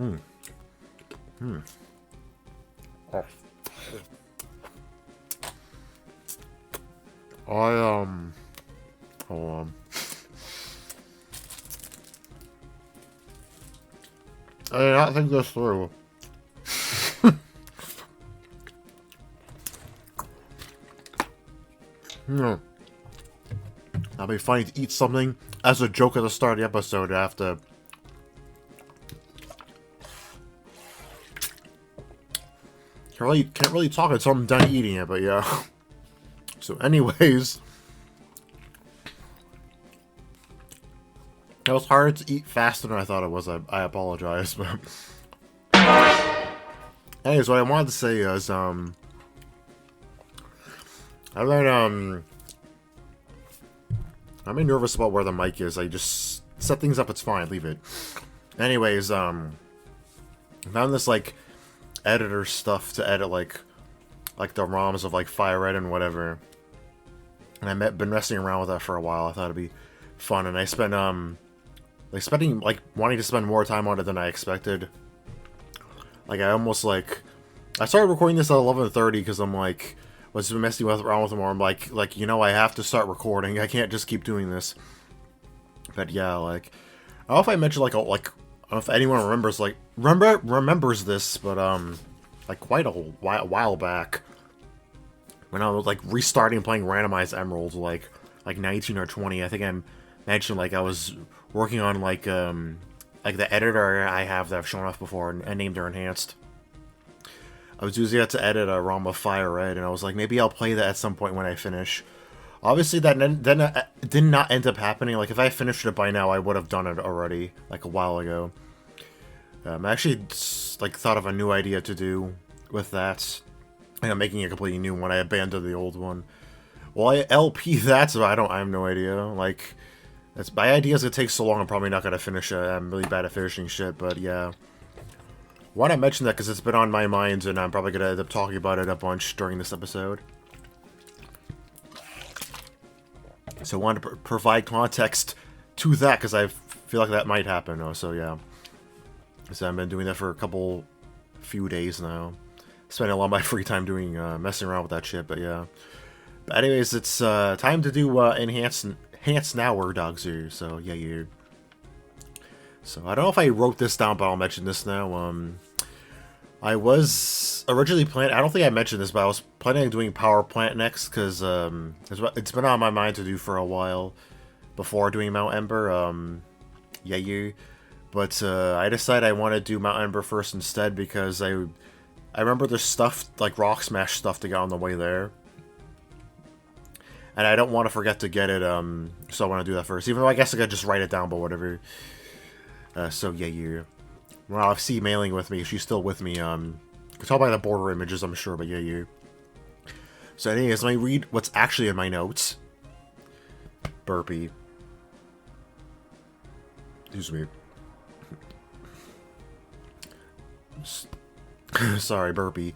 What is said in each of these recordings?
Hmm. Hmm. Oh. Hold on. I did not think this through. Hmm. That'd be funny to eat something as a joke at the start of the episode. I have to. Can't really talk until I'm done eating it, but yeah. So, anyways, it was harder to eat faster than I thought it was. I apologize, but anyways, what I wanted to say is I learned I'm nervous about where the mic is. I just set things up. It's fine. Leave it. Anyways, I found this like editor stuff to edit like the ROMs of like Fire Red and whatever. And been messing around with that for a while. I thought it'd be fun, and I spent wanting to spend more time on it than I expected. Like I started recording this at 11:30 because I'm like was messing around with it more. I'm like you know I have to start recording. I can't just keep doing this. But yeah, like I don't know if I mentioned I don't know if anyone remembers this, but like quite a while back when I was like restarting playing randomized emeralds like 19 or 20. I think I mentioned like I was working on like the editor I have that I've shown off before and named her enhanced. I was using it to edit a ROM of Fire Red, and I was like, maybe I'll play that at some point when I finish. Obviously, that then did not end up happening. Like, if I finished it by now, I would have done it already, like, a while ago. I actually, like, thought of a new idea to do with that. And I'm making a completely new one. I abandoned the old one. Well, I LP that, so I have no idea. Like, my ideas it takes so long, I'm probably not going to finish it. I'm really bad at finishing shit, but yeah. Why not mention that? Because it's been on my mind, and I'm probably going to end up talking about it a bunch during this episode. So I wanted to provide context to that, because I feel like that might happen. Oh, so yeah. So I've been doing that for a few days now. Spending a lot of my free time doing, messing around with that shit, but yeah. But anyways, it's time to do enhance now word dogs here, so yeah. So I don't know if I wrote this down, but I'll mention this now. I was originally planning, I don't think I mentioned this, but I was planning on doing Power Plant next, because it's been on my mind to do for a while before doing Mount Ember. But I decided I want to do Mount Ember first instead, because I remember there's stuff, like Rock Smash stuff to get on the way there. And I don't want to forget to get it, so I want to do that first. Even though I guess I could just write it down, but whatever. So yeah. Well, I'll see mailing with me. She's still with me. You can tell by the border images, I'm sure, but yeah. So anyways, let me read what's actually in my notes. Burpee. Excuse me. Sorry, burpee.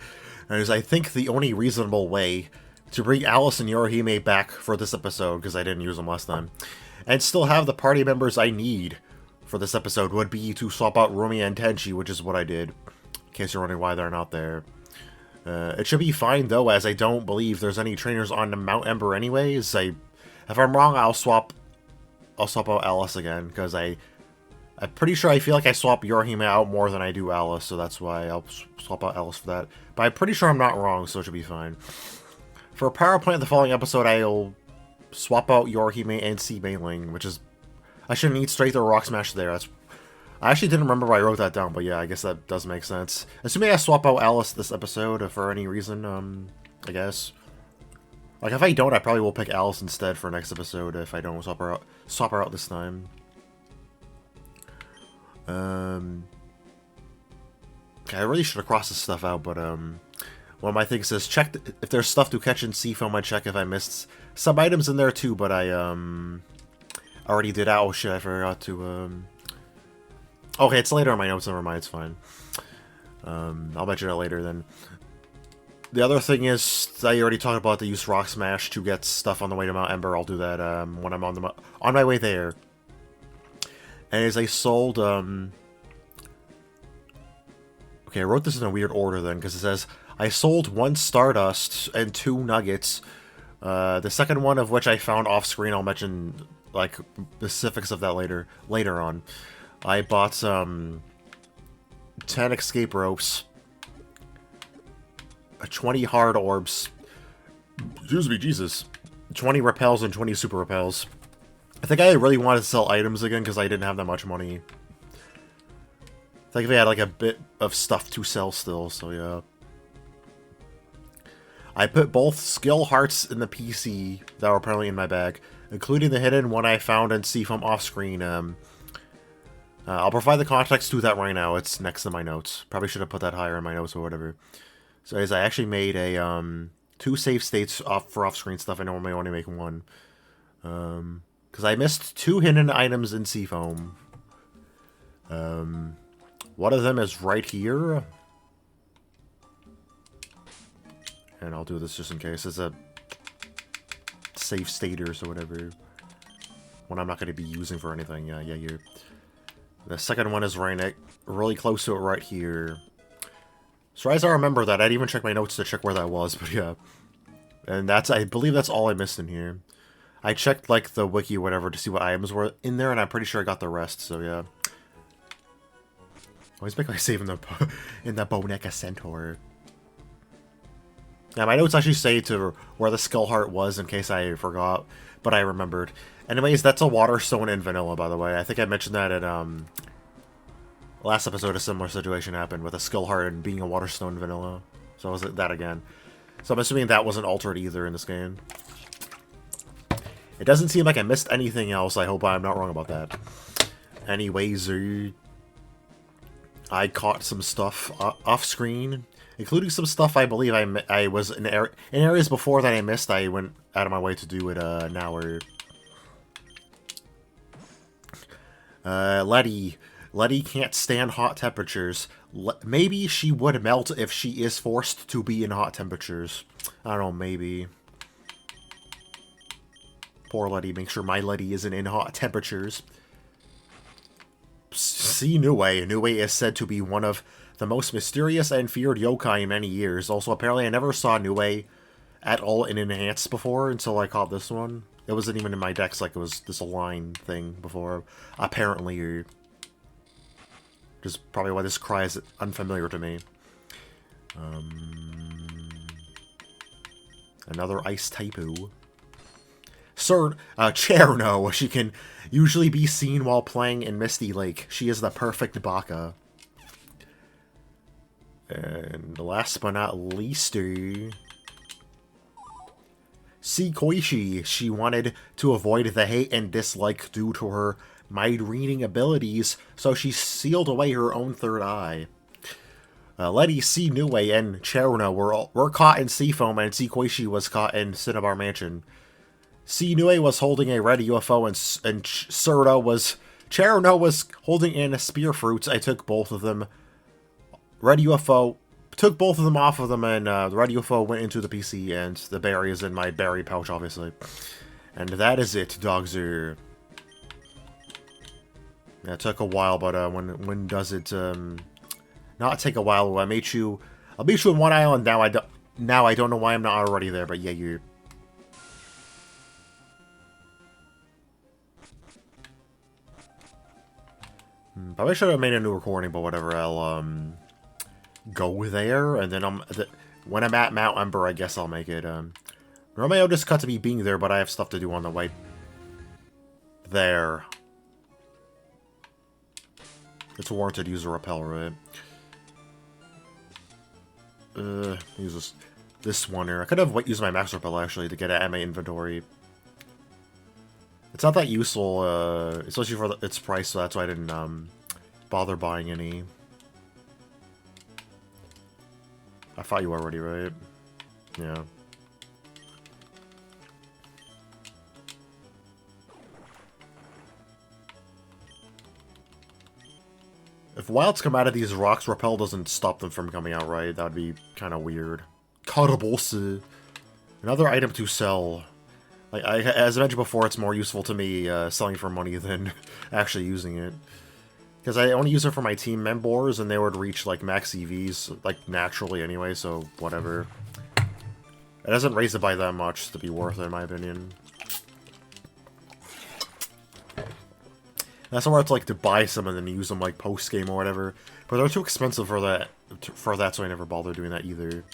And I think the only reasonable way to bring Alice and Yorihime back for this episode, because I didn't use them last time, and still have the party members I need for this episode would be to swap out Rumi and Tenshi, which is what I did, in case you're wondering why they're not there. It should be fine, though, as I don't believe there's any trainers on Mount Ember anyways. If I'm wrong, I'll swap out Alice again, because I'm pretty sure I feel like I swap Yorihime out more than I do Alice, so that's why I'll swap out Alice for that. But I'm pretty sure I'm not wrong, so it should be fine. For Power Plant, the following episode, I'll swap out Yorihime and Sea Mailing, which is... I shouldn't eat straight through Rock Smash there. I actually didn't remember why I wrote that down, but yeah, I guess that does make sense. Assuming I swap out Alice this episode for any reason, I guess. Like, if I don't, I probably will pick Alice instead for next episode if I don't swap her out this time. I really should have crossed this stuff out, but one of my things says check if there's stuff to catch in Seafoam. I check if I missed some items in there too, but I already did that. Oh shit, I forgot to okay, it's later in my notes, never mind, it's fine. I'll mention it later then. The other thing is, I already talked about the use Rock Smash to get stuff on the way to Mount Ember. I'll do that when I'm on my way there. And as I sold Okay, I wrote this in a weird order then, because it says, I sold 1 Stardust and 2 Nuggets. The second one of which I found off screen. I'll mention like specifics of that later on. I bought 10 escape ropes, 20 hard orbs. Excuse me, Jesus. 20 repels and 20 super repels. I think I really wanted to sell items again because I didn't have that much money. I think they had like a bit of stuff to sell still, so yeah. I put both skill hearts in the PC that were apparently in my bag, including the hidden one I found in Seafoam off screen. I'll provide the context to that right now. It's next to my notes. Probably should have put that higher in my notes or whatever. So as I actually made a 2 save states for off-screen stuff. I normally only make 1. Because I missed 2 hidden items in Seafoam. One of them is right here. And I'll do this just in case. It's a save staters or whatever. One I'm not going to be using for anything. Yeah, here. The second one is right really close to it right here. So as I remember that, I didn't even check my notes to check where that was, but yeah. And I believe that's all I missed in here. I checked, like, the wiki or whatever to see what items were in there, and I'm pretty sure I got the rest, so yeah. Always make my save in the Boneca Centaur. Yeah, my notes actually say to where the Skull Heart was in case I forgot, but I remembered. Anyways, that's a water stone in vanilla, by the way. I think I mentioned that in, last episode a similar situation happened with a Skull Heart and being a water stone in vanilla. So I was that again. So I'm assuming that wasn't altered either in this game. It doesn't seem like I missed anything else. I hope I'm not wrong about that. Anyways, I caught some stuff off screen, including some stuff I believe I was in areas before that I missed. I went out of my way to do it now. Letty can't stand hot temperatures. Maybe she would melt if she is forced to be in hot temperatures. I don't know, maybe. Poor Letty. Make sure my Letty isn't in hot temperatures. See Nue. Nue is said to be one of the most mysterious and feared yokai in many years. Also, apparently I never saw Nue at all in Enhanced before until I caught this one. It wasn't even in my decks, like it was this line thing before. Apparently, which is probably why this cry is unfamiliar to me. Another ice typo. Cherno. She can usually be seen while playing in Misty Lake. She is the perfect Baka. And last but not least, Koishi. She wanted to avoid the hate and dislike due to her mind-reading abilities, so she sealed away her own third eye. Letty, Nue, and Cherno were caught in Seafoam, and Koishi was caught in Cinnabar Mansion. Nue was holding a red UFO, and Cherno was holding in a spear fruits. I took both of them. Red UFO, took both of them off of them, and the red UFO went into the PC, and the berry is in my berry pouch, obviously. And that is it, Dogzer. Yeah, it took a while, but when does it not take a while? I'll meet you in one island. Now I don't know why I'm not already there, but yeah, you. Probably should have made a new recording, but whatever. I'll go there, and then when I'm at Mount Ember, I guess I'll make it. Normally I'll just cut to me being there, but I have stuff to do on the way there. It's warranted to use a repel, right? Use this one here. I could have used my max repel actually to get it at my inventory. It's not that useful, especially for its price, so that's why I didn't bother buying any. I thought you were already, right? Yeah. If wilds come out of these rocks, repel doesn't stop them from coming out, right? That would be kind of weird. Karabosu. Another item to sell. Like as I mentioned before, it's more useful to me selling for money than actually using it. Because I only use it for my team members, and they would reach, like, max EVs, like, naturally anyway, so whatever. It doesn't raise it by that much to be worth it, in my opinion. That's where it's, like, to buy some and then use them, like, post-game or whatever. But they're too expensive for that, so I never bothered doing that either.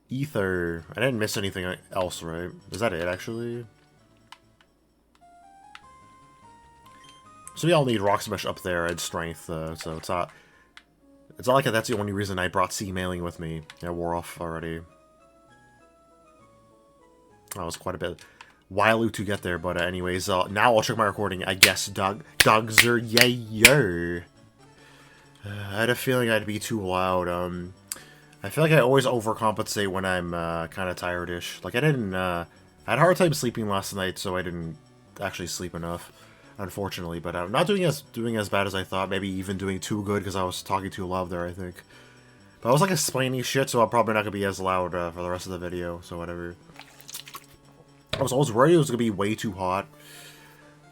Ether. I didn't miss anything else, right? Is that it, actually? So we all need Rock Smash up there and Strength, so it's not like that's the only reason I brought C-Mailing with me. Yeah, wore off already. That was quite a bit while to get there, but anyways, now I'll check my recording, I guess. Dogs are yayo. I had a feeling I'd be too loud. I feel like I always overcompensate when I'm kind of tired-ish. Like, I had a hard time sleeping last night, so I didn't actually sleep enough. Unfortunately, but I'm not doing as bad as I thought. Maybe even doing too good because I was talking too loud there, I think. But I was like explaining shit, so I'm probably not gonna be as loud for the rest of the video. So whatever. I was always worried it was gonna be way too hot.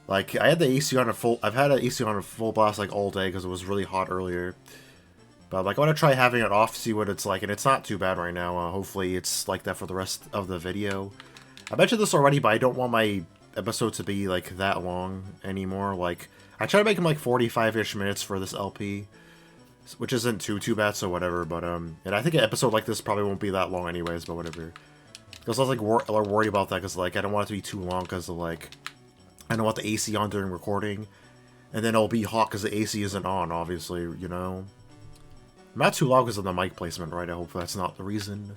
Like I had the AC on a full. I've had an AC on a full blast like all day because it was really hot earlier. But like I want to try having it off, see what it's like, and it's not too bad right now. Hopefully it's like that for the rest of the video. I mentioned this already, but I don't want my episode to be like that long anymore. Like I try to make them like 45-ish minutes for this LP, which isn't too bad, so whatever. But and I think an episode like this probably won't be that long anyways, but whatever. Because I was like worried about that because like I don't want it to be too long because like I don't want the AC on during recording, and then it'll be hot because the AC isn't on, obviously, you know. I'm not too loud because of the mic placement, right? I hope that's not the reason.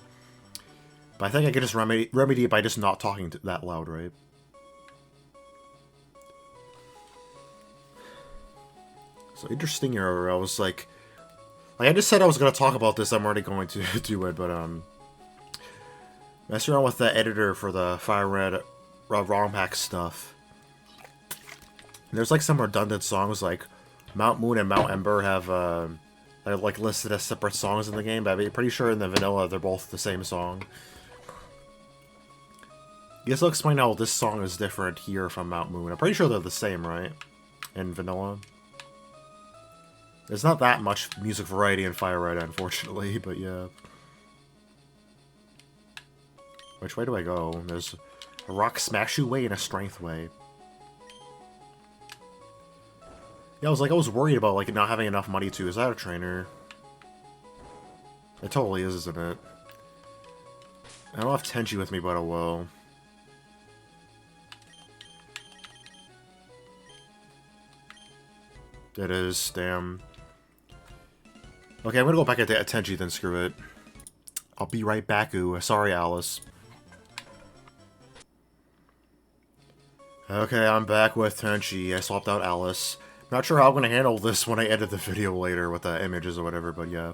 But I think I can just remedy it by just not talking that loud, right? So interesting here, I was like I just said I was going to talk about this, I'm already going to do it, but, messing around with the editor for the Fire Red ROM hack stuff. There's, like, some redundant songs, like, Mount Moon and Mount Ember have, they're, like, listed as separate songs in the game, but I'm pretty sure in the vanilla they're both the same song. I guess I'll explain how this song is different here from Mount Moon. I'm pretty sure they're the same, right? In vanilla. There's not that much music variety in Fire Red, unfortunately, but yeah. Which way do I go? There's a Rock Smash way and a Strength way. Yeah, I was worried about, like, not having enough money, too. Is that a trainer? It totally is, isn't it? I don't have Tenshi with me, but I will. It is, damn. Okay, I'm gonna go back at Tenshi, then screw it. I'll be right back, ooh. Sorry, Alice. Okay, I'm back with Tenshi. I swapped out Alice. Not sure how I'm gonna handle this when I edit the video later with the images or whatever, but yeah.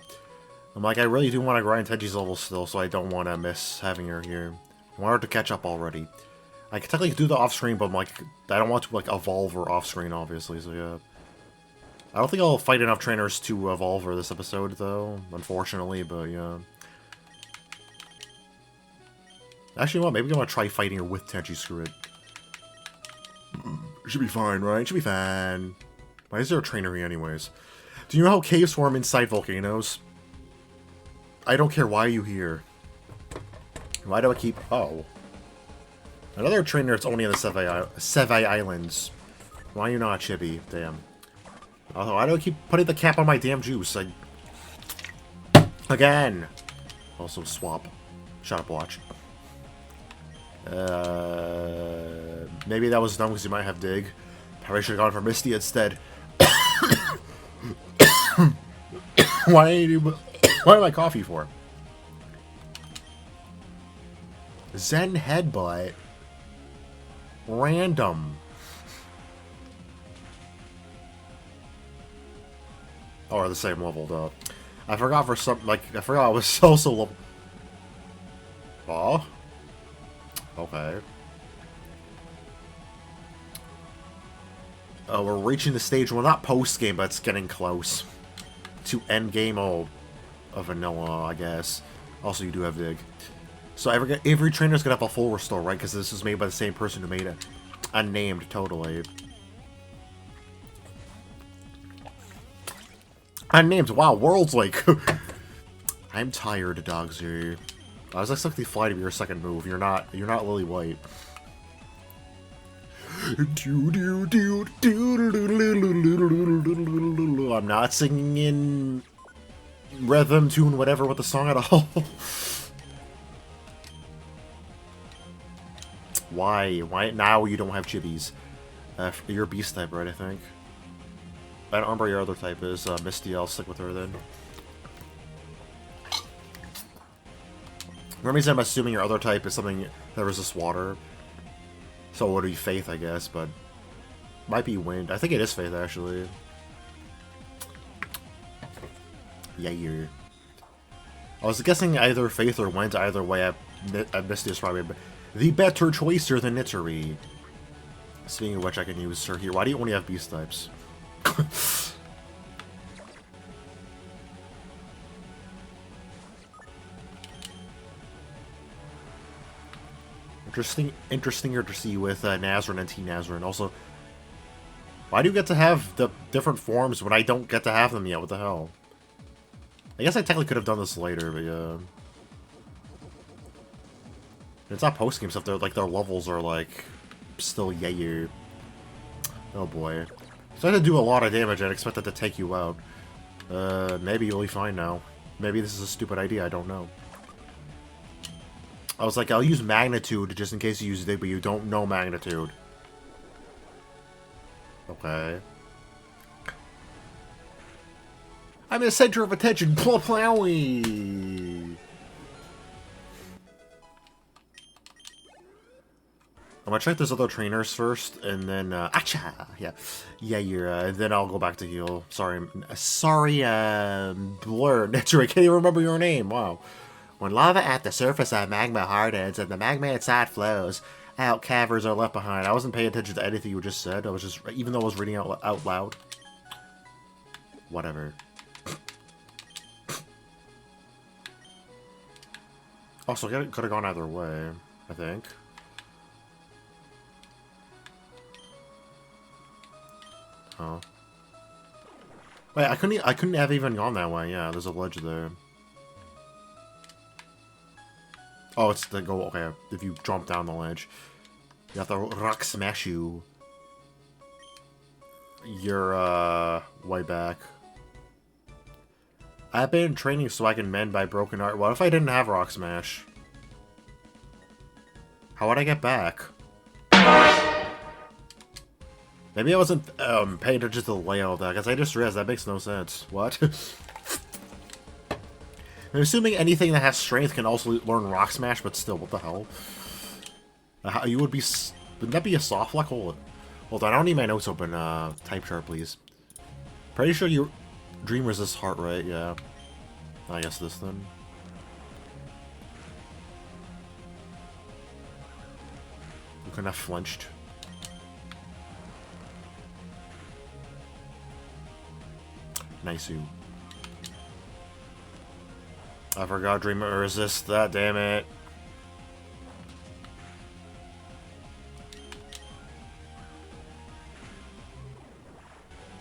I'm like, I really do want to grind Tenshi's level still, so I don't want to miss having her here. I want her to catch up already. I can technically do the off-screen, but I'm like, I don't want to, like, evolve her off-screen, obviously, so yeah. I don't think I'll fight enough trainers to evolve her this episode, though, unfortunately, but yeah. Actually, you know what? Maybe I'm gonna try fighting her with Tenshi, screw it. Should be fine, right? Should be fine. Why is there a trainer here anyways? Do you know how caves form inside volcanoes? I don't care why you here. Why do I keep... Oh. Another trainer that's only in the Sevai Islands. Why are you not chibi? Damn. Oh, why do I keep putting the cap on my damn juice? Again! Also, swap. Shut up, watch. Maybe that was dumb because you might have Dig. Probably should have gone for Misty instead. Why am I coffee for? Zen Headbutt. Random. Oh, are the same level, though. I forgot for some, like, I forgot I was also level. Oh? Okay. Oh, we're reaching the stage, well, not post-game, but it's getting close. To end-game of vanilla, I guess. Also, you do have Dig. So every trainer's gonna have a full restore, right? Because this was made by the same person who made it. Unnamed, totally. Unnamed. Wow, World's like... I'm tired, Dogzy. I was expecting Fly to be your second move. You're not Lily White. I'm not singing in rhythm, tune, whatever with the song at all. Why? Why now you don't have chibis? You're Beast type, right, I think? I don't remember your other type is. Misty, I'll stick with her then. For some reason, I'm assuming your other type is something that resists water. So it would be Faith, I guess, but... Might be Wind. I think it is Faith, actually. Yeah. I was guessing either Faith or Wind. Either way, I Misty is probably the better choice here than Nitori. Speaking of which, I can use her here. Why do you only have Beast types? Interestinger to see with Nazrin and T-Nazrin. Also, why do you get to have the different forms when I don't get to have them yet? What the hell? I guess I technically could have done this later, but yeah. It's not post-game stuff. They're like their levels are like still yayer. Oh boy. So I had to do a lot of damage. I'd expect that to take you out. Maybe you'll be fine now. Maybe this is a stupid idea. I don't know. I was like, I'll use Magnitude just in case you use it, but you don't know Magnitude. Okay. I'm the center of attention. Plowy. I'm gonna check those other trainers first, and then, acha! Yeah. Yeah, you're, then I'll go back to heal. Sorry, Blur. Nitori, I can't even remember your name. Wow. When lava at the surface of magma hardens and the magma inside flows, out caverns are left behind. I wasn't paying attention to anything you just said. I was just, even though I was reading out loud. Whatever. Also, it could have gone either way, I think. Huh. Wait, I couldn't have even gone that way. Yeah, there's a ledge there. Oh, it's the go. Okay, if you jump down the ledge, you have to rock smash you. You're way back. I've been training so I can mend by broken art. What if I didn't have rock smash? How would I get back? Maybe I wasn't paying attention to the layout of that, because I just realized that makes no sense. What? I'm assuming anything that has strength can also learn Rock Smash, but still, what the hell? You would be... Wouldn't that be a soft lock? Hold on, I don't need my notes open. Type chart, please. Pretty sure you... Dream resists heart, right? Yeah. I guess this, then. You couldn't have flinched. Nice you. I forgot Dream resist that, damn it.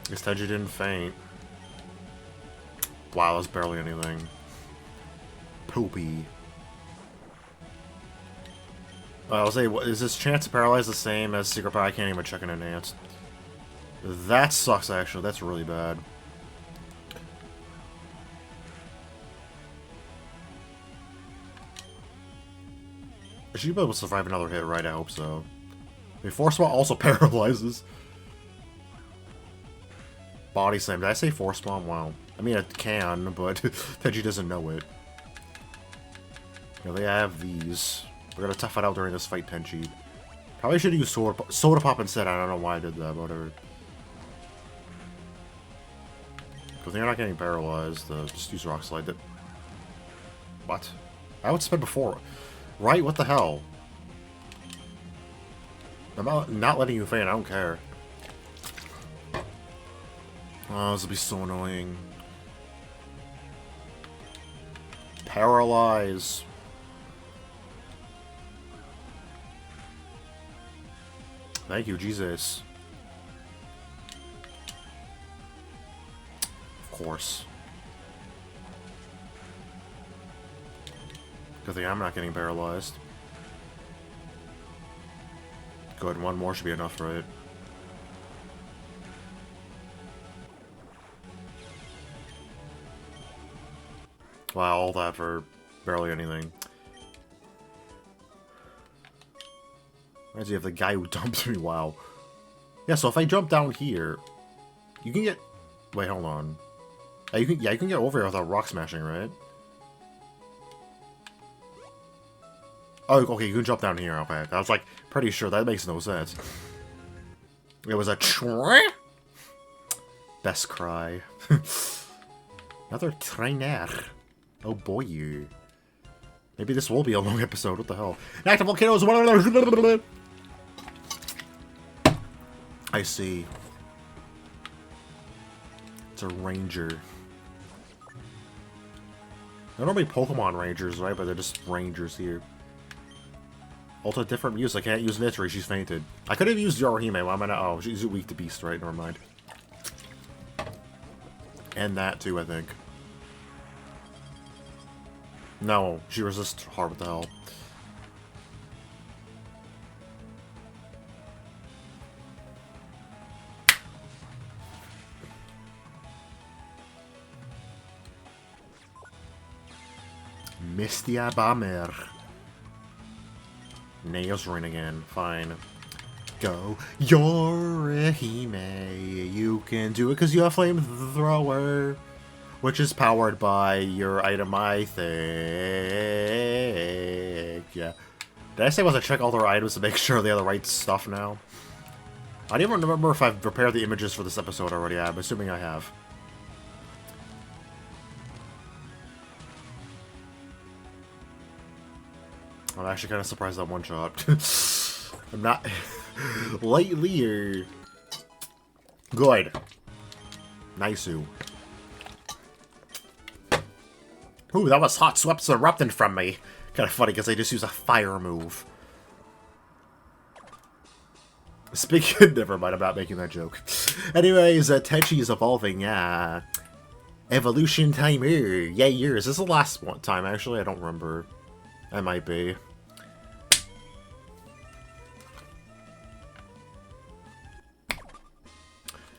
Guess Tenshi didn't faint. Wow, that's barely anything. Poopy. I'll say, is this chance to paralyze the same as Secret Power? I can't even check in advance. That sucks, actually. That's really bad. I should be able to survive another hit, right? I hope so. I mean, Force Bomb also paralyzes. Body Slam. Did I say Force Bomb? Wow. I mean, it can, but Tenshi doesn't know it. You know, they have these. We're gonna tough it out during this fight, Tenshi. Probably should have used Soda Pop instead. I don't know why I did that, but whatever. Because they're not getting paralyzed. Just use Rock Slide. What? I would spend before. Right? What the hell? I'm not letting you faint. I don't care. Oh, this will be so annoying. Paralyze. Thank you, Jesus. Of course. Good thing I'm not getting paralyzed. Good, one more should be enough, right? Wow, all that for barely anything. Reminds me of the guy who dumped me, wow. Yeah, so if I jump down here, you can get... Wait, hold on. You can get over here without rock smashing, right? Oh, okay, you can jump down here, okay. I was like, pretty sure that makes no sense. It was a best cry. Another trainer. Oh boy, you. Maybe this will be a long episode, what the hell? Active volcanoes, I see. It's a ranger. They're normally Pokemon Rangers, right? But they're just Rangers here. Also, different use. I can't use Nitori. She's fainted. I could have used Yorihime. Well, I'm gonna. Oh, she's weak to Beast, right? Never mind. And that too, I think. No, she resists hard. What the hell? Mistia Bamer. Nails ring again. Fine. Go. Yorihime. You can do it because you have Flamethrower. Which is powered by your item, I think. Yeah. Did I say I was to check all their items to make sure they have the right stuff now? I don't even remember if I've prepared the images for this episode already. I'm assuming I have. I'm actually kind of surprised that one shot. I'm not... Lightly or... Good. Nice-oo. Ooh, that was hot sweats erupting from me. Kind of funny because I just use a fire move. Speaking... Never mind, I'm not making that joke. Anyways, Tenshi is evolving, yeah. Evolution timer. Yeah, years. This is the last one time, actually. I don't remember. I might be.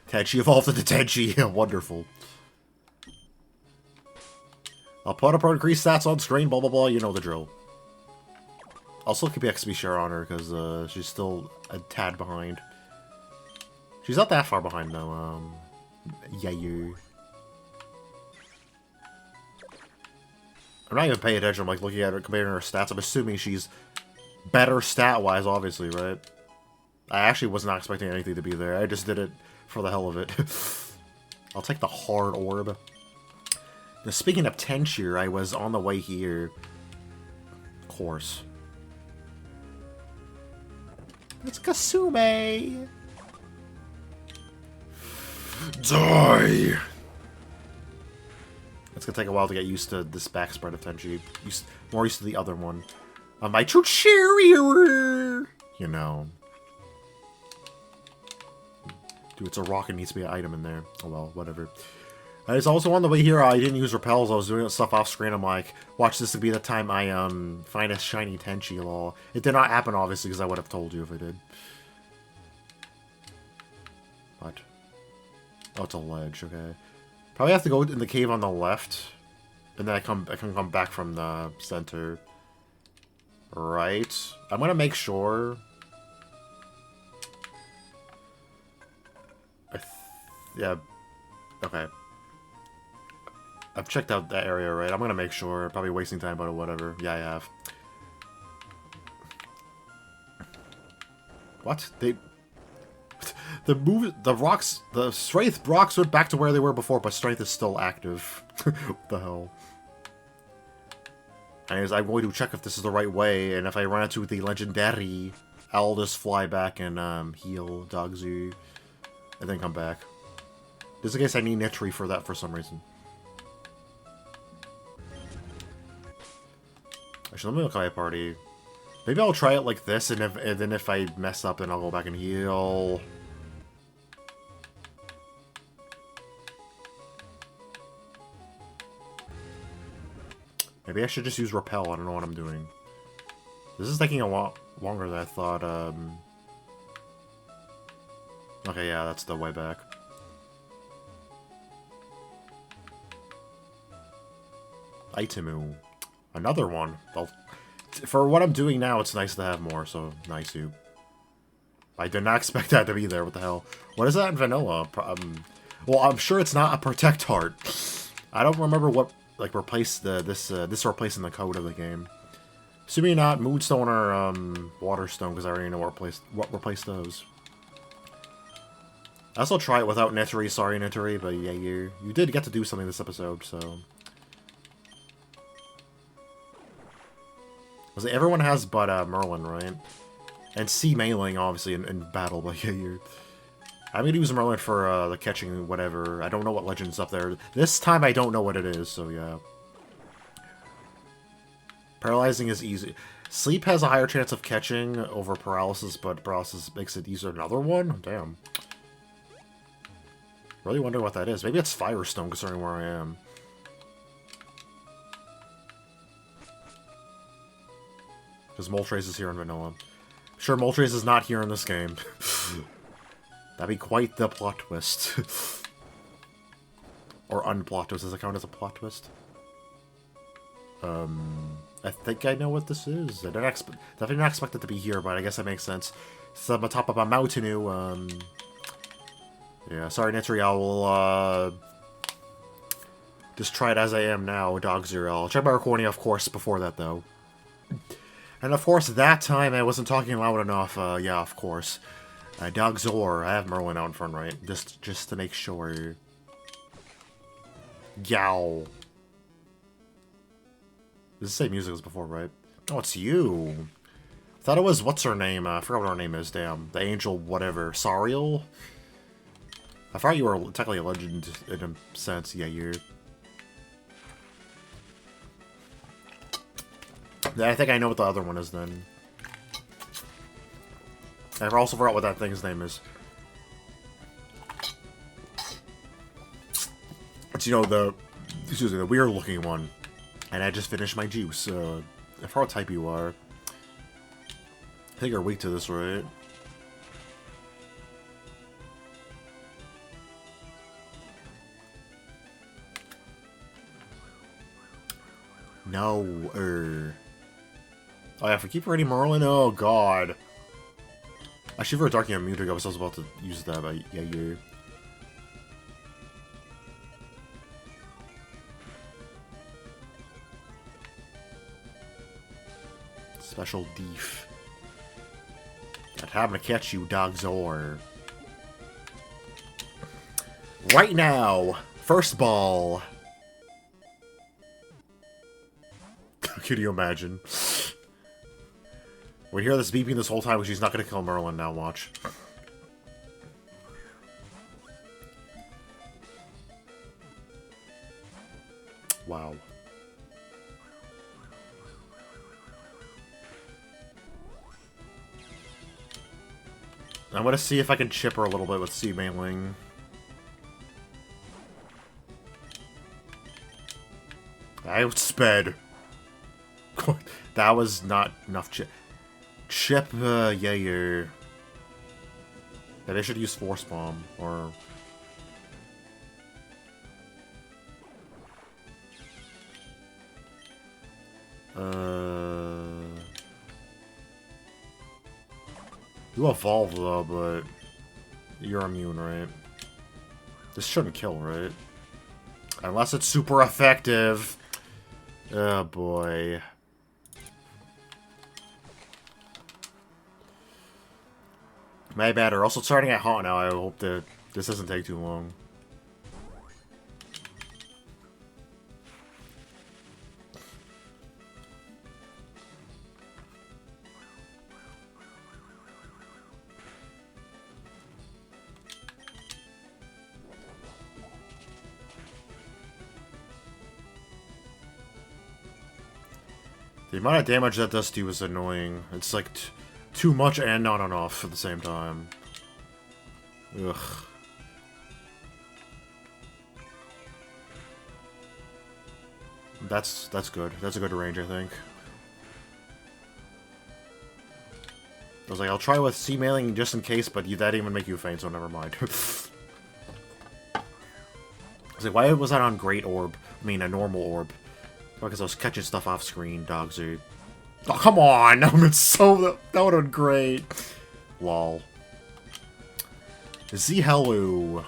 Tenshi evolved into Tenshi. Wonderful. I'll put up her increased stats on screen, blah blah blah, you know the drill. I'll still keep XP share on her, because she's still a tad behind. She's not that far behind, though. Yeah, you. I'm not even paying attention, I'm like looking at her, comparing her stats. I'm assuming she's better stat-wise, obviously, right? I actually was not expecting anything to be there. I just did it for the hell of it. I'll take the hard orb. Now, speaking of Tenshi, I was on the way here. Of course. It's Kasume! Die! It's gonna take a while to get used to this back spread of Tenshi. More used to the other one. My true cheerier! You know. Dude, it's a rock and needs to be an item in there. Oh well, whatever. I was also on the way here, I didn't use repels, I was doing stuff off screen, I'm like, watch this to be the time I, find a shiny Tenshi, lol. It did not happen, obviously, because I would have told you if I did. What? Oh, it's a ledge, okay. Probably have to go in the cave on the left, and then I can come back from the center. Right. I'm gonna make sure... yeah, okay. I've checked out that area, right? I'm gonna make sure. Probably wasting time, but whatever. Yeah, I have. What? The rocks, the strength rocks went back to where they were before, but strength is still active. What the hell? Anyways, I'm going to check if this is the right way, and if I run into the legendary, I'll just fly back and heal Dogzu, and then come back. Just in case I need Nitori for that for some reason. Actually, let me look at my party. Maybe I'll try it like this, and then if I mess up, then I'll go back and heal. Maybe I should just use Repel. I don't know what I'm doing. This is taking a lot longer than I thought. Okay, yeah, that's the way back. Itemu. Another one. Well, for what I'm doing now, it's nice to have more, so nice you. I did not expect that to be there. What the hell? What is that in vanilla? Well, I'm sure it's not a Protect Heart. I don't remember what like replaced this replacing the code of the game. Assuming not Moonstone or Waterstone, because I already know what replaced those. I also try it without Nitori. Sorry, Nitori, but yeah, you did get to do something this episode, so. Was it everyone has but Merlin, right? And C mailing obviously in battle, but yeah, I'm gonna use Merlin for the catching whatever. I don't know what legend's up there. This time I don't know what it is, so yeah. Paralyzing is easy. Sleep has a higher chance of catching over paralysis, but paralysis makes it easier. Another one? Damn. Really wonder what that is. Maybe it's Firestone, considering where I am. Because Moltres is here in vanilla. Sure, Moltres is not here in this game. That'd be quite the plot twist. Or unplot twist. Does it count as a plot twist? I think I know what this is. I definitely not expect it to be here, but I guess that makes sense. So I'm on top of a mountain. Yeah, sorry, Nitori. I will just try it as I am now. Dog Zero. I'll check my recording, of course, before that, though. And of course, that time I wasn't talking loud enough. Yeah, of course. Dog Zor. I have Merlin out in front, right? Just to make sure. Yow. This is the same music as before, right? Oh, it's you. I thought it was, what's her name? I forgot what her name is, damn. The angel whatever. Sariel? I thought you were technically a legend in a sense. Yeah, you're... I think I know what the other one is then. I also forgot what that thing's name is. It's, you know, the weird looking one. And I just finished my juice. I forgot what type you are. I think you're weak to this, right? No. Oh yeah, if we keep reading Merlin, oh god. Actually, for a Dark Young Music, I was about to use that, but yeah, you. Special Deef. Got time to catch you, Dog Zor. Right now, first ball. Can you imagine? We hear this beeping this whole time, but she's not going to kill Merlin now, watch. Wow. I'm going to see if I can chip her a little bit with Sea Mailing. I outsped. That was not enough chip. Chip, yeah, yeah, they should use Force Bomb, or... You evolve, though, but... You're immune, right? This shouldn't kill, right? Unless it's super effective. Oh, boy. My bad. We're also starting at hot now. I hope that this doesn't take too long. The amount of damage that does to you is annoying. It's like too much and not enough at the same time. Ugh. That's good. That's a good range, I think. I was like, I'll try with C-mailing just in case, but that didn't even make you faint, so never mind. I was like, why was that on Great Orb? I mean, a normal orb. Because I was catching stuff off screen, dogs are... Oh, come on! That would have been so... That would have been great. Lol. Z-Hello.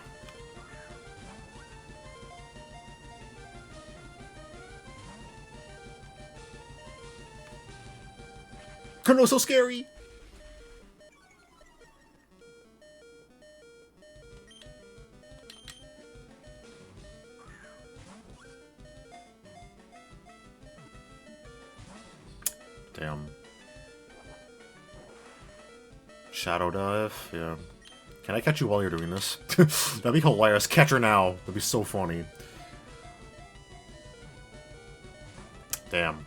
Colonel, so scary! Damn. Shadow dive? Yeah. Can I catch you while you're doing this? That'd be hilarious. Catch her now. That'd be so funny. Damn.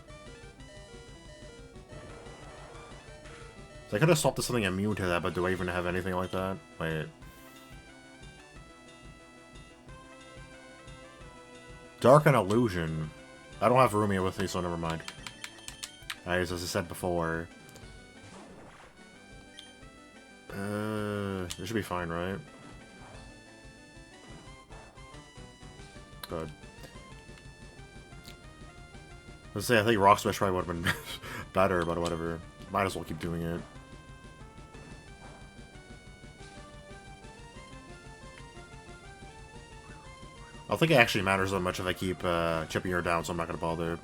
So I could have swapped to something immune to that, but do I even have anything like that? Wait. Dark and Illusion. I don't have Rumia with me, so never mind. As I said before. This should be fine, right? Good. Let's say I think Rock Smash probably would have been better, but whatever. Might as well keep doing it. I don't think it actually matters that much if I keep chipping her down, so I'm not gonna bother.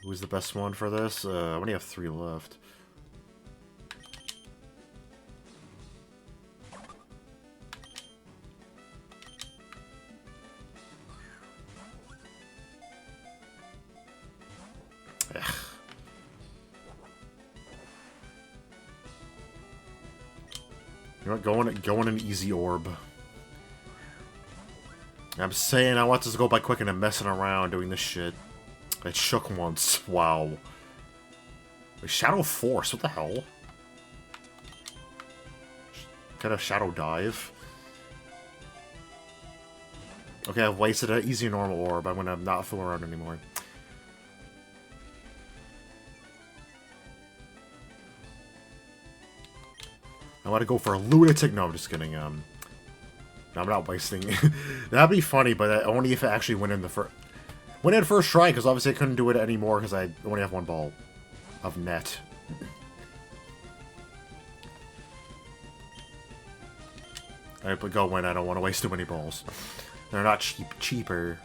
Who's the best one for this? I only have 3 left. Ugh. You know what? Going an easy orb. I'm saying I want this to go by quick and I'm messing around doing this shit. It shook once. Wow. Wait, Shadow Force? What the hell? Kind of Shadow Dive? Okay, I've wasted an easy normal orb. I'm gonna not fool around anymore. I want to go for a lunatic. No, I'm just kidding. No, I'm not wasting. That'd be funny, but only if it actually went in the first. Went in first try, because obviously I couldn't do it anymore because I only have 1 ball of net. Alright, but go in. I don't want to waste too many balls. They're not cheaper.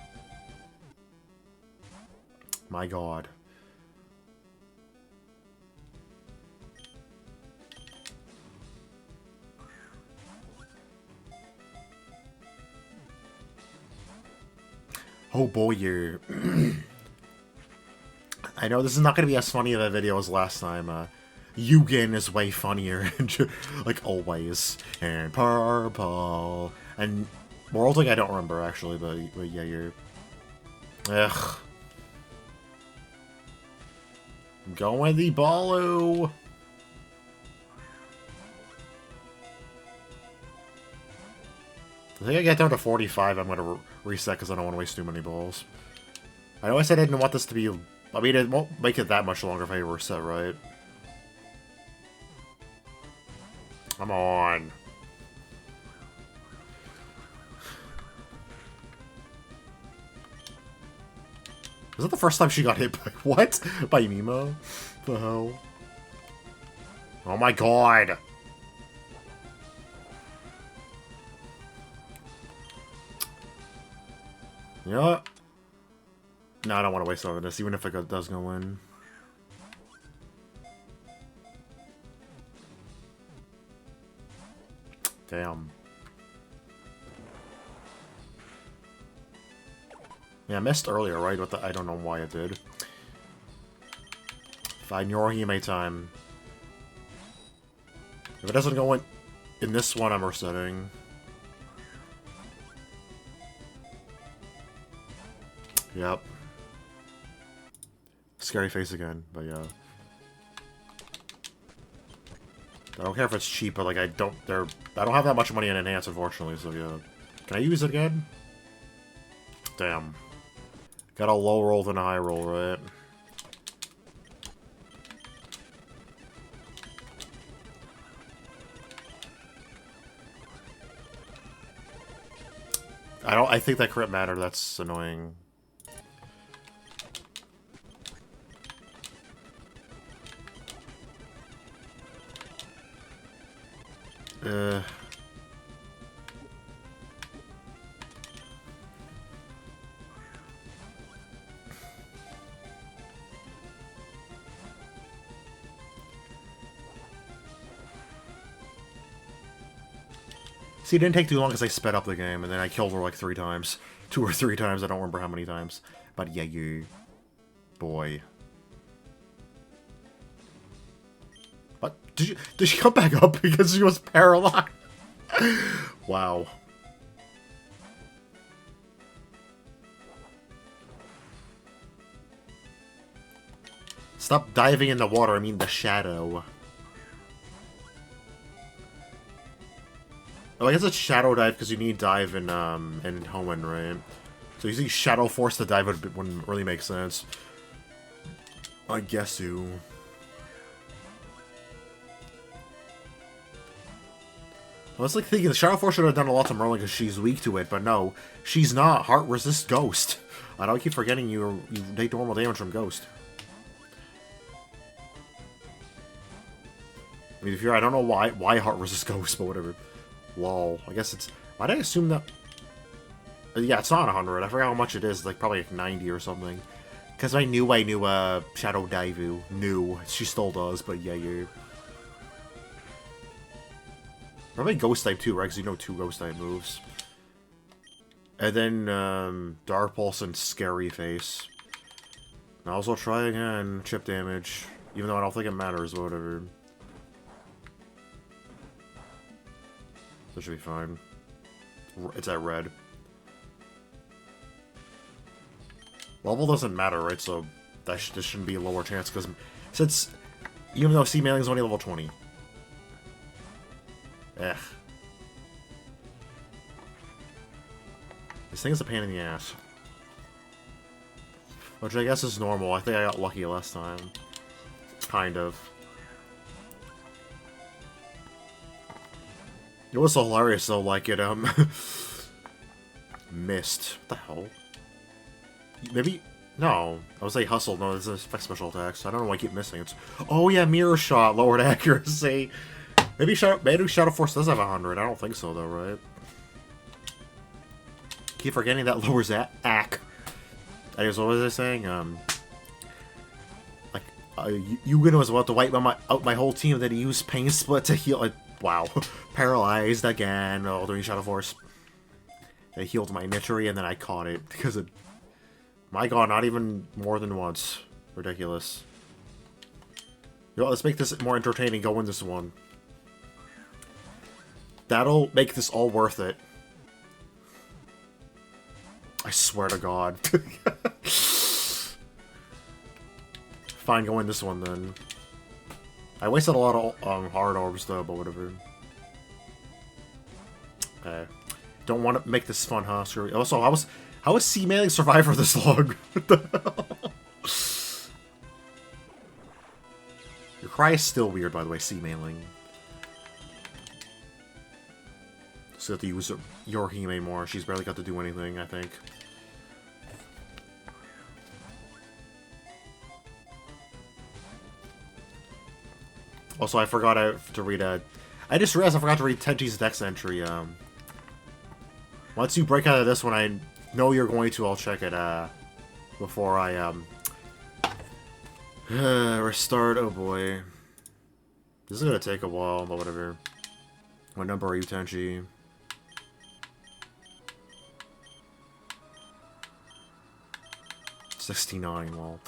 My god. Oh boy, you're... I know this is not going to be as funny of a video as last time. Yugen is way funnier, like always. And purple. And World League I don't remember, actually, but yeah, you're... Ugh. Going the Baloo! I think I get down to 45, I'm gonna reset because I don't want to waste too many balls. I know I said I didn't want this to be... I mean, it won't make it that much longer if I reset, right? Come on. Is that the first time she got hit by... What? By Mima? The hell? Oh my god! You know what? No, I don't want to waste all of this, even if it does go in. Damn. Yeah, I missed earlier, right? With the, I don't know why I did. Fine, Yorihime time. If it doesn't go in this one, I'm resetting. Yep. Scary face again, but yeah. I don't care if it's cheap, but like I don't have that much money in enhance, unfortunately, so yeah. Can I use it again? Damn. Got a low roll than a high roll, right? I think that crit mattered. That's annoying. See, it didn't take too long because I sped up the game, and then I killed her like 3 times. 2 or 3 times, I don't remember how many times. But yeah, you... Boy. What? Did she come back up because she was paralyzed? Wow. Stop diving in the water, I mean the shadow. Oh, I guess it's Shadow Dive because you need dive in Touhoumon, right? So using Shadow Force to dive wouldn't really make sense. I guess so. I was like thinking the Shadow Force should have done a lot to Merlin because she's weak to it, but no, she's not. Heart resists Ghost. I don't keep forgetting you take normal damage from Ghost. I mean, if you're, I don't know why Heart resists Ghost, but whatever. Lol. I guess it's... Why did I assume that... Yeah, it's not 100. I forgot how much it is. Like, probably like 90 or something. Because I knew Shadow Daivu. Knew. She still does, but yeah, you... Probably Ghost type too, right? Because you know 2 Ghost type moves. And then, Dark Pulse and Scary Face. I'll also try again. Chip damage. Even though I don't think it matters, but whatever. That should be fine. It's at red. Level doesn't matter, right? So this shouldn't be a lower chance because since even though C-Mailing is only level 20. Ugh. This thing is a pain in the ass. Which I guess is normal. I think I got lucky last time. Kind of. It was so hilarious though, like it, missed. What the hell? Maybe... No. I was like hustle. No, this is special attacks. I don't know why I keep missing. It's... Oh yeah, Mirror Shot, lowered accuracy. Maybe Shadow Force does have 100. I don't think so though, right? Keep forgetting that lowers AC. I guess, what was I saying? Like, Yugen was about to wipe out my whole team, then he used Pain Split to heal... Wow. Paralyzed again. Oh, during Shadow Force. They healed my Nitori and then I caught it because it... My god, not even more than once. Ridiculous. You know, let's make this more entertaining. Go in this one. That'll make this all worth it. I swear to god. Fine, go in this one then. I wasted a lot of hard orbs though, but whatever. Okay. Don't want to make this fun, huh? Screw. Also, how was C-Mailing Survivor this long? What the hell? Your cry is still weird, by the way, C-Mailing. So you have to use your Hime more. She's barely got to do anything, I think. Also, I forgot to read I just realized I forgot to read Tenshi's Dex entry. Once you break out of this one, I know you're going to. I'll check it before I restart. Oh boy, this is gonna take a while, but whatever. What number are you, Tenshi? $69. Well,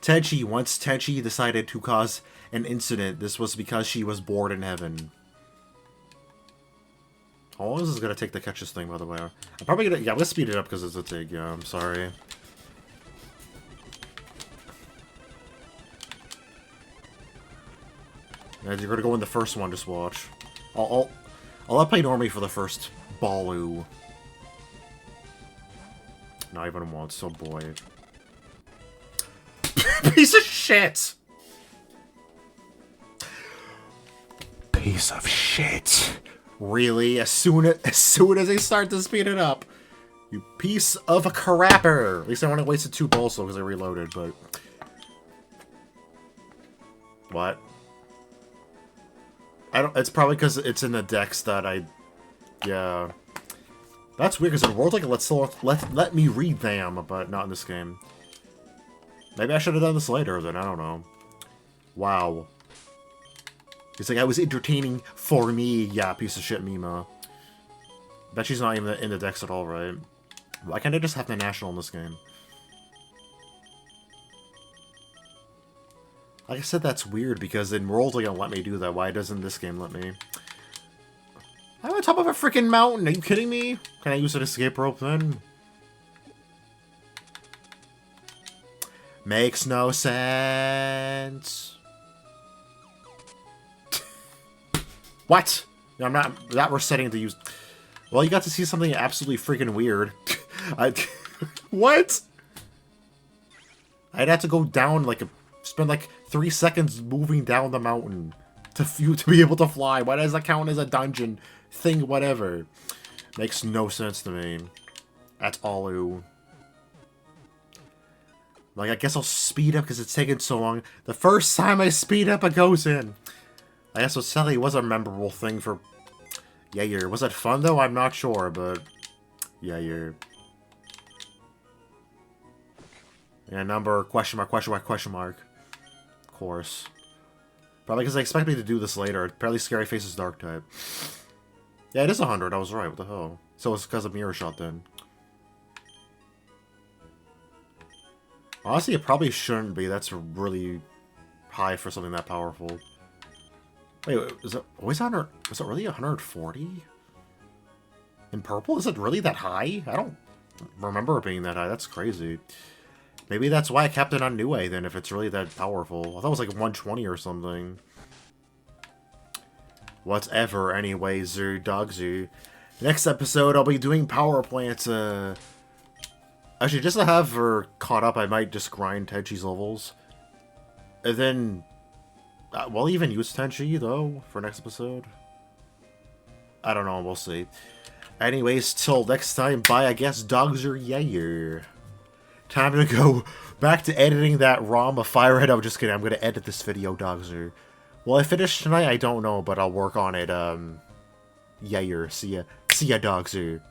Tenshi. Once Tenshi decided to cause an incident, this was because she was bored in heaven. How long is this gonna take to catch this thing, by the way? I'm probably gonna... Yeah, let's speed it up because it's a TIG. Yeah, I'm sorry. And you're gonna go in the first one, just watch. I'll play normally for the first Balu. Not even once, oh boy. Piece of shit! Piece of shit. Really? As soon as they start to speed it up. You piece of a crapper! At least I only wasted 2 balls though because I reloaded, but... What? I don't... It's probably because it's in the decks that I... Yeah. That's weird because in World like let me read them, but not in this game. Maybe I should have done this later then, I don't know. Wow. It's like I was entertaining for me. Yeah, piece of shit Mima. Bet she's not even in the decks at all, right? Why can't I just have the national in this game? Like I said, that's weird because in World League, let me do that. Why doesn't this game let me? I'm on top of a freaking mountain. Are you kidding me? Can I use an escape rope then? Makes no sense. What? No, I'm not resetting to use... Well, you got to see something absolutely freaking weird. What? I'd have to go down like spend like 3 seconds moving down the mountain to be able to fly. Why does that count as a dungeon thing? Whatever. Makes no sense to me. At all. Like, I guess I'll speed up because it's taken so long. The first time I speed up, it goes in. I guess what Sally was a memorable thing for... Yeah, was that fun, though? I'm not sure, but... Yeah, Yeah, number, question mark, question mark, question mark. Of course. Probably because they expect me to do this later. Apparently Scary Face's Dark type. Yeah, it is 100. I was right. What the hell? So it's because of Mirror Shot, then. Honestly, it probably shouldn't be. That's really high for something that powerful. Wait, is it always 100? Was it really 140? In purple? Is it really that high? I don't remember it being that high. That's crazy. Maybe that's why I kept it on New A then, if it's really that powerful. I thought it was like 120 or something. Whatever, anyway, Zoo, Dog Zoo. Next episode, I'll be doing power plants, Actually, just to have her caught up, I might just grind Tenshi's levels. And then... we'll even use Tenshi, though, for next episode. I don't know, we'll see. Anyways, till next time, bye, I guess, dogs are yeah. Time to go back to editing that ROM of Firehead. I'm just kidding, I'm gonna edit this video, dogs are. Will I finish tonight? I don't know, but I'll work on it, yeah. See ya, dogs are.